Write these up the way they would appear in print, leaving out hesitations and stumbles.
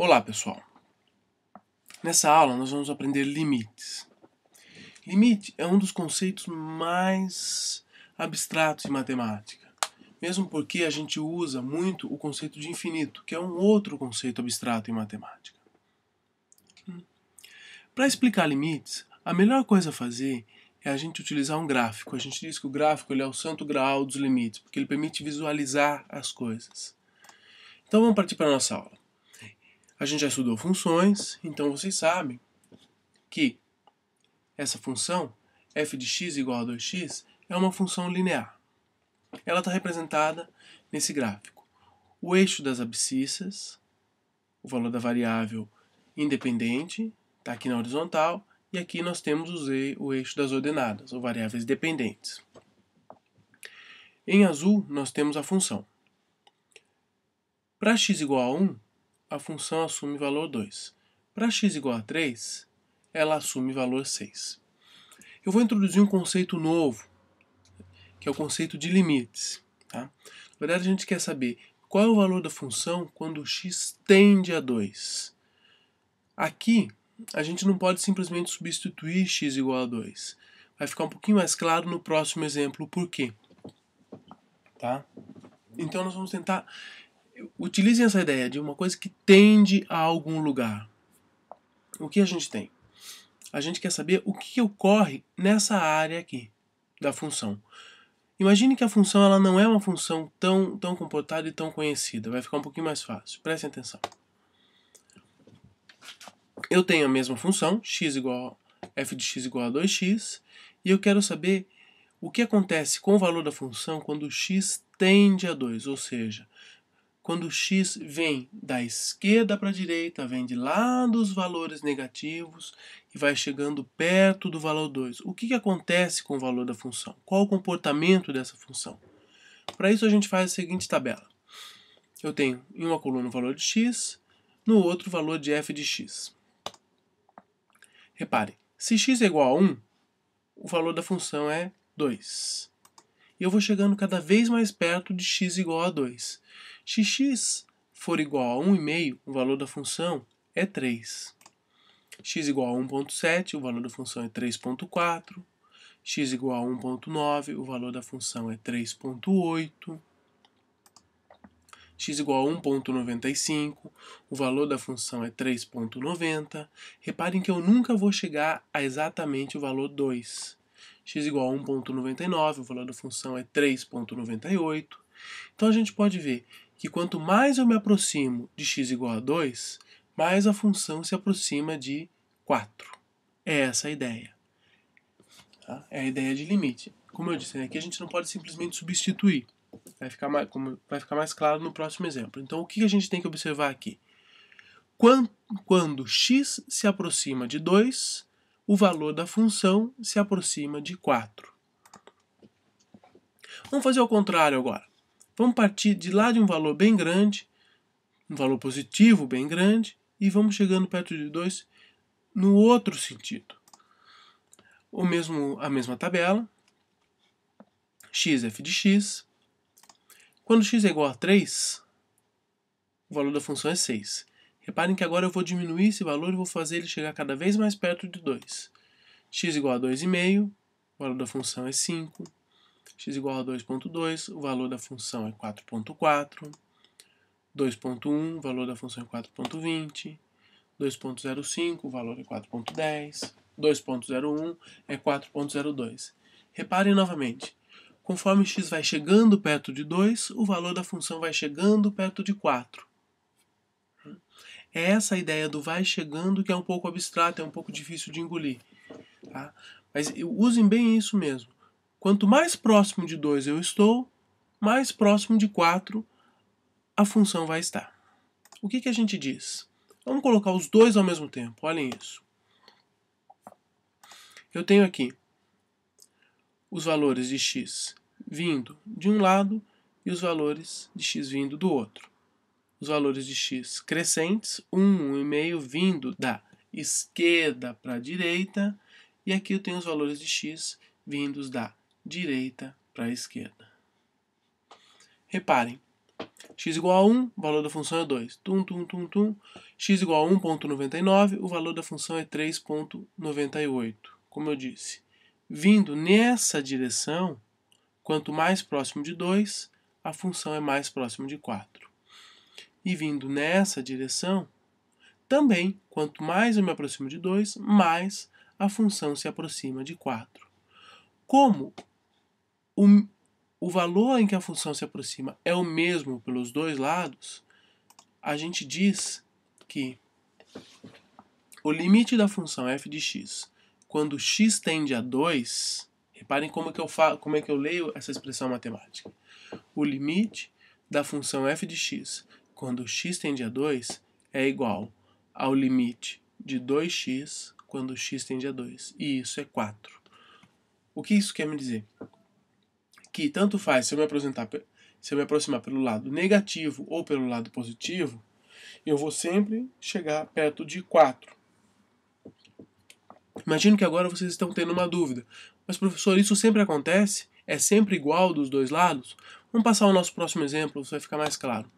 Olá, pessoal. Nessa aula nós vamos aprender limites. Limite é um dos conceitos mais abstratos em matemática, mesmo porque a gente usa muito o conceito de infinito, que é um outro conceito abstrato em matemática. Para explicar limites, a melhor coisa a fazer é a gente utilizar um gráfico. A gente diz que o gráfico ele é o santo graal dos limites, porque ele permite visualizar as coisas. Então vamos partir para a nossa aula. A gente já estudou funções, então vocês sabem que essa função, f de x igual a 2x, é uma função linear. Ela está representada nesse gráfico. O eixo das abscissas, o valor da variável independente, está aqui na horizontal, e aqui nós temos o eixo das ordenadas, ou variáveis dependentes. Em azul, nós temos a função. Para x igual a 1, a função assume valor 2. Para x igual a 3, ela assume valor 6. Eu vou introduzir um conceito novo, que é o conceito de limites. Tá? Na verdade, a gente quer saber qual é o valor da função quando x tende a 2. Aqui, a gente não pode simplesmente substituir x igual a 2. Vai ficar um pouquinho mais claro no próximo exemplo o porquê. Tá? Então, nós vamos tentar... Utilizem essa ideia de uma coisa que tende a algum lugar. O que a gente tem? A gente quer saber o que ocorre nessa área aqui da função. Imagine que a função ela não é uma função tão comportada e tão conhecida. Vai ficar um pouquinho mais fácil. Prestem atenção. Eu tenho a mesma função, f de x igual a 2x, e eu quero saber o que acontece com o valor da função quando x tende a 2, ou seja, quando x vem da esquerda para a direita, vem de lá dos valores negativos e vai chegando perto do valor 2. O que acontece com o valor da função? Qual o comportamento dessa função? Para isso a gente faz a seguinte tabela. Eu tenho em uma coluna o valor de x, no outro o valor de f de x. Reparem, se x é igual a 1, o valor da função é 2. E eu vou chegando cada vez mais perto de x igual a 2. Se x for igual a 1,5, o valor da função é 3. X igual a 1,7, o valor da função é 3,4. X igual a 1,9, o valor da função é 3,8. X igual a 1,95, o valor da função é 3,90. Reparem que eu nunca vou chegar a exatamente o valor 2. X igual a 1,99, o valor da função é 3,98. Então a gente pode ver que quanto mais eu me aproximo de x igual a 2, mais a função se aproxima de 4. É essa a ideia. Tá? É a ideia de limite. Como eu disse, aqui a gente não pode simplesmente substituir. Vai ficar mais claro no próximo exemplo. Então o que a gente tem que observar aqui? Quando x se aproxima de 2, o valor da função se aproxima de 4. Vamos fazer o contrário agora. Vamos partir de lá de um valor bem grande, um valor positivo bem grande, e vamos chegando perto de 2 no outro sentido. A mesma tabela, x f de x. Quando x é igual a 3, o valor da função é 6. Reparem que agora eu vou diminuir esse valor e vou fazer ele chegar cada vez mais perto de 2. X igual a 2,5, o valor da função é 5. X igual a 2,2, o valor da função é 4,4. 2,1, o valor da função é 4,20. 2,05, o valor é 4,10. 2,01 é 4,02. Reparem novamente. Conforme x vai chegando perto de 2, o valor da função vai chegando perto de 4. É essa a ideia do vai chegando que é um pouco abstrata, é um pouco difícil de engolir. Tá? Mas usem bem isso mesmo. Quanto mais próximo de 2 eu estou, mais próximo de 4 a função vai estar. O que a gente diz? Vamos colocar os dois ao mesmo tempo. Olhem isso. Eu tenho aqui os valores de x vindo de um lado e os valores de x vindo do outro. Os valores de x crescentes, 1, 1,5 vindo da esquerda para a direita, e aqui eu tenho os valores de x vindos da direita para a esquerda. Reparem, x igual a 1, o valor da função é 2. Tum, tum, tum, tum. X igual a 1,99, o valor da função é 3,98. Como eu disse, vindo nessa direção, quanto mais próximo de 2, a função é mais próximo de 4. E vindo nessa direção, também, quanto mais eu me aproximo de 2, mais a função se aproxima de 4. Como o valor em que a função se aproxima é o mesmo pelos dois lados, a gente diz que o limite da função f de x, quando x tende a 2, reparem como é que eu leio essa expressão matemática. O limite da função f de x, quando x tende a 2, é igual ao limite de 2x quando x tende a 2. E isso é 4. O que isso quer me dizer? Que tanto faz se eu me aproximar pelo lado negativo ou pelo lado positivo, eu vou sempre chegar perto de 4. Imagino que agora vocês estão tendo uma dúvida. Mas, professor, isso sempre acontece? É sempre igual dos dois lados? Vamos passar ao nosso próximo exemplo, isso vai ficar mais claro.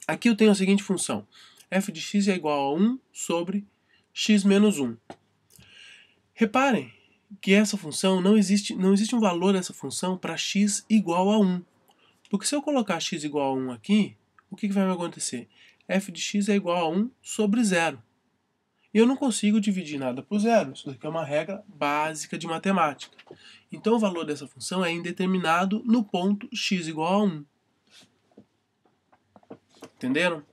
Aqui eu tenho a seguinte função. F de x é igual a 1 sobre x menos 1. Reparem que essa função não existe um valor dessa função para x igual a 1. Porque se eu colocar x igual a 1 aqui, o que vai acontecer? F de x é igual a 1 sobre 0. E eu não consigo dividir nada por zero. Isso daqui é uma regra básica de matemática. Então o valor dessa função é indeterminado no ponto x igual a 1. Entenderam?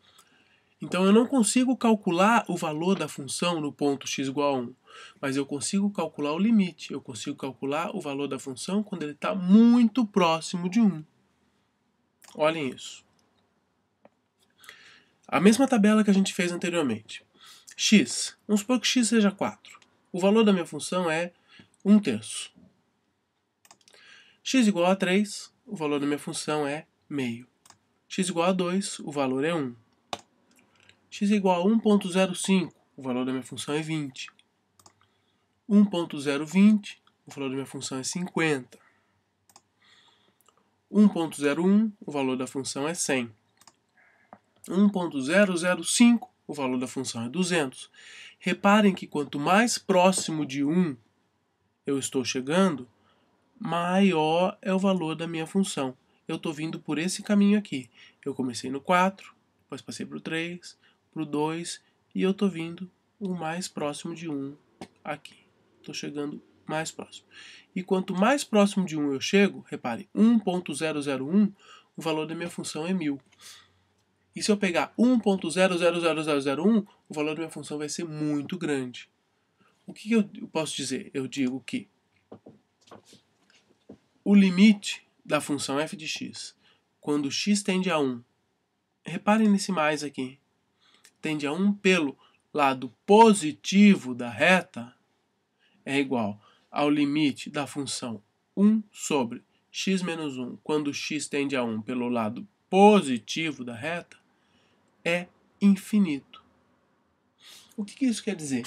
Então eu não consigo calcular o valor da função no ponto x igual a 1. Mas eu consigo calcular o limite. Eu consigo calcular o valor da função quando ele está muito próximo de 1. Olhem isso. A mesma tabela que a gente fez anteriormente. X. Vamos supor que x seja 4. O valor da minha função é 1/3. X igual a 3, o valor da minha função é meio. X igual a 2, o valor é 1. X igual a 1,05, o valor da minha função é 20. 1,020, o valor da minha função é 50. 1,01, o valor da função é 100. 1,005, o valor da função é 200. Reparem que quanto mais próximo de 1 eu estou chegando, maior é o valor da minha função. Eu estou vindo por esse caminho aqui. Eu comecei no 4, depois passei para o 3, para o 2, e eu estou vindo o mais próximo de 1 aqui. Estou chegando mais próximo. E quanto mais próximo de 1 eu chego, repare, 1,001, o valor da minha função é 1000. E se eu pegar 1,000001, o valor da minha função vai ser muito grande. O que eu posso dizer? Eu digo que o limite da função f de x, quando x tende a 1, reparem nesse mais aqui, tende a 1 pelo lado positivo da reta, é igual ao limite da função 1 sobre x menos 1, quando x tende a 1 pelo lado positivo da reta, é infinito. O que isso quer dizer?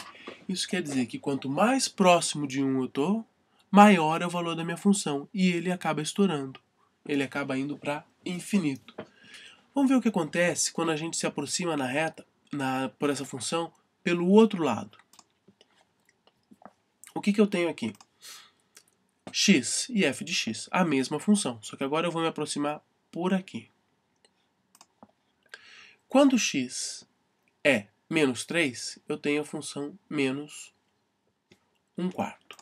Isso quer dizer que quanto mais próximo de 1 eu estou, maior é o valor da minha função. E ele acaba estourando. Ele acaba indo para infinito. Vamos ver o que acontece quando a gente se aproxima na reta, por essa função, pelo outro lado. O que eu tenho aqui? X e f de x, a mesma função. Só que agora eu vou me aproximar por aqui. Quando x é menos 3, eu tenho a função menos 1/4.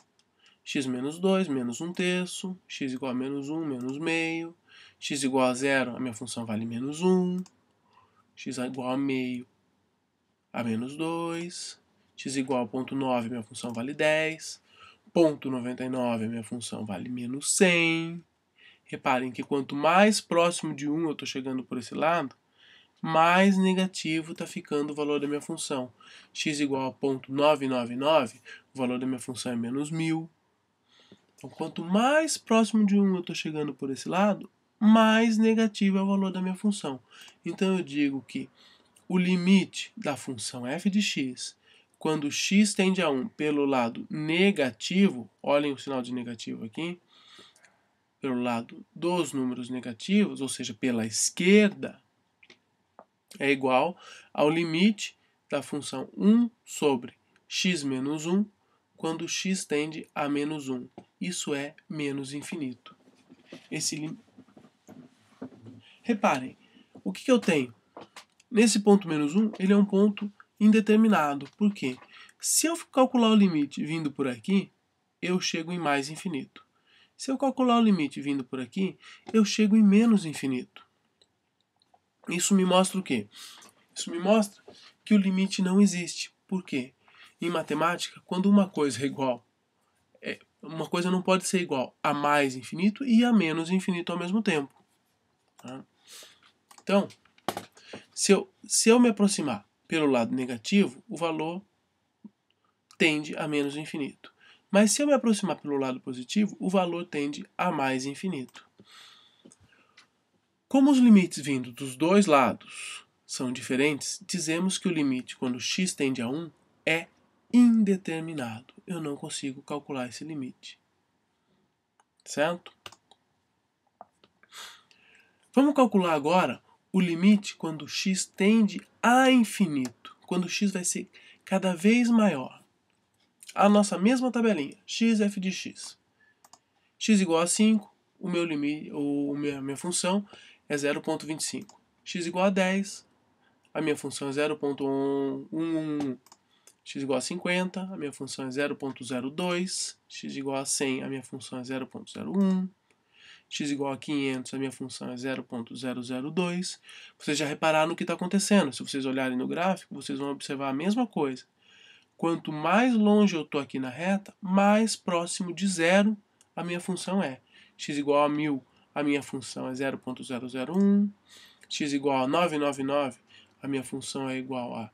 X menos 2, menos 1/3, x igual a menos 1, menos meio, x igual a 0, a minha função vale menos 1, x igual a meio a menos 2, x igual a 0,9, minha função vale 10, 0,99, a minha função vale menos 100. Reparem que quanto mais próximo de 1 eu estou chegando por esse lado, mais negativo está ficando o valor da minha função. X igual a 0,999, o valor da minha função é menos 1000. Então, quanto mais próximo de 1 eu estou chegando por esse lado, mais negativo é o valor da minha função. Então, eu digo que o limite da função f de x, quando x tende a 1 pelo lado negativo, olhem o sinal de negativo aqui, pelo lado dos números negativos, ou seja, pela esquerda, é igual ao limite da função 1 sobre x menos 1, quando x tende a menos 1. Isso é menos infinito. Reparem, o que eu tenho? Nesse ponto menos 1, ele é um ponto indeterminado. Por quê? Se eu calcular o limite vindo por aqui, eu chego em mais infinito. Se eu calcular o limite vindo por aqui, eu chego em menos infinito. Isso me mostra o quê? Isso me mostra que o limite não existe. Por quê? Em matemática, quando uma coisa é igual, uma coisa não pode ser igual a mais infinito e a menos infinito ao mesmo tempo. Tá? Então, se eu me aproximar pelo lado negativo, o valor tende a menos infinito. Mas se eu me aproximar pelo lado positivo, o valor tende a mais infinito. Como os limites vindo dos dois lados são diferentes, dizemos que o limite quando x tende a 1 é indeterminado. Eu não consigo calcular esse limite. Certo? Vamos calcular agora o limite quando x tende a infinito. Quando x vai ser cada vez maior. A nossa mesma tabelinha, x f de x. X igual a 5, o meu limite, minha função é 0,25. X igual a 10, a minha função é 0,111. X igual a 50, a minha função é 0,02. X igual a 100, a minha função é 0,01. X igual a 500, a minha função é 0,002. Vocês já repararam no que está acontecendo. Se vocês olharem no gráfico, vocês vão observar a mesma coisa. Quanto mais longe eu estou aqui na reta, mais próximo de zero a minha função é. X igual a 1000, a minha função é 0,001. X igual a 999, a minha função é igual a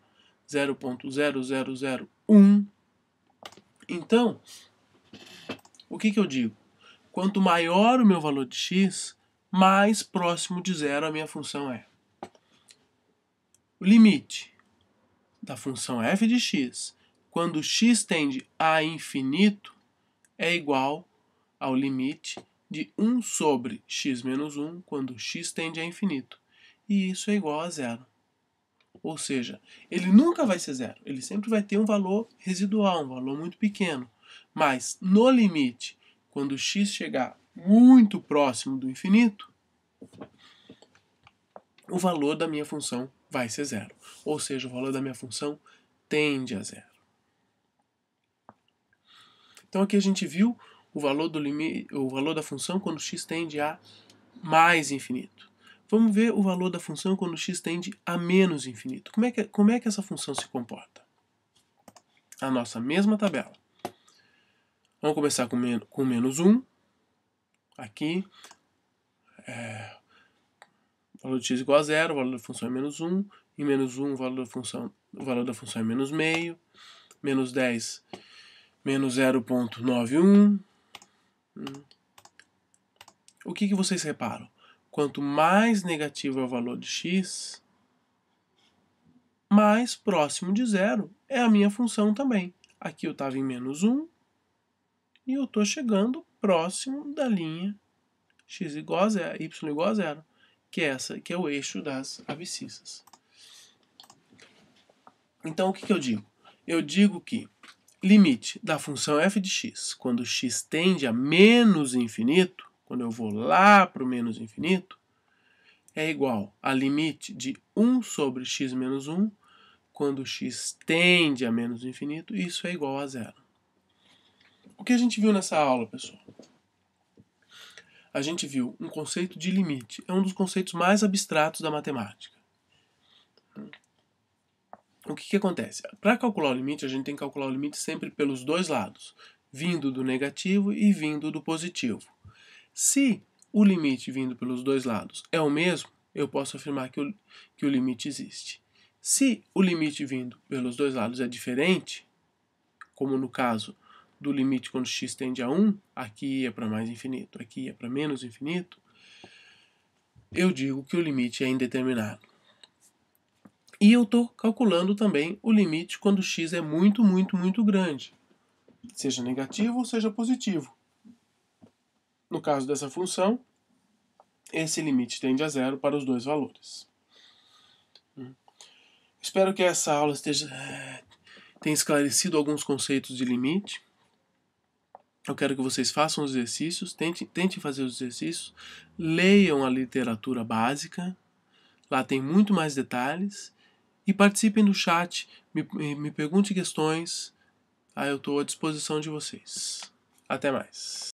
0,0001. Então, o que eu digo? Quanto maior o meu valor de x, mais próximo de zero a minha função é. O limite da função f de x, quando x tende a infinito, é igual ao limite de 1 sobre x menos 1, quando x tende a infinito. E isso é igual a zero. Ou seja, ele nunca vai ser zero. Ele sempre vai ter um valor residual, um valor muito pequeno. Mas, no limite, quando x chegar muito próximo do infinito, o valor da minha função vai ser zero. Ou seja, o valor da minha função tende a zero. Então aqui a gente viu o valor da função quando x tende a mais infinito. Vamos ver o valor da função quando x tende a menos infinito. Como é que essa função se comporta? A nossa mesma tabela. Vamos começar com menos 1. Aqui, o valor de x igual a zero, o valor da função é menos 1. Em menos 1, o valor da função é menos meio. Menos 10, menos 0,91. O que vocês reparam? Quanto mais negativo é o valor de x, mais próximo de zero é a minha função também. Aqui eu estava em menos 1 e eu estou chegando próximo da linha x igual a zero, y igual a zero, que é o eixo das abscissas. Então o que eu digo? Eu digo que limite da função f de x, quando x tende a menos infinito, quando eu vou lá para o menos infinito, é igual a limite de 1 sobre x menos 1, quando x tende a menos infinito, isso é igual a zero. O que a gente viu nessa aula, pessoal? A gente viu um conceito de limite. É um dos conceitos mais abstratos da matemática. O que acontece? Para calcular o limite, a gente tem que calcular o limite sempre pelos dois lados, vindo do negativo e vindo do positivo. Se o limite vindo pelos dois lados é o mesmo, eu posso afirmar que o limite existe. Se o limite vindo pelos dois lados é diferente, como no caso do limite quando x tende a 1, aqui ia para mais infinito, aqui ia para menos infinito, eu digo que o limite é indeterminado. E eu estou calculando também o limite quando x é muito, muito, muito grande, seja negativo ou seja positivo. No caso dessa função, esse limite tende a zero para os dois valores. Espero que essa aula tenha esclarecido alguns conceitos de limite. Eu quero que vocês façam os exercícios, tentem fazer os exercícios, leiam a literatura básica, lá tem muito mais detalhes, e participem do chat, me perguntem questões, eu estou à disposição de vocês. Até mais.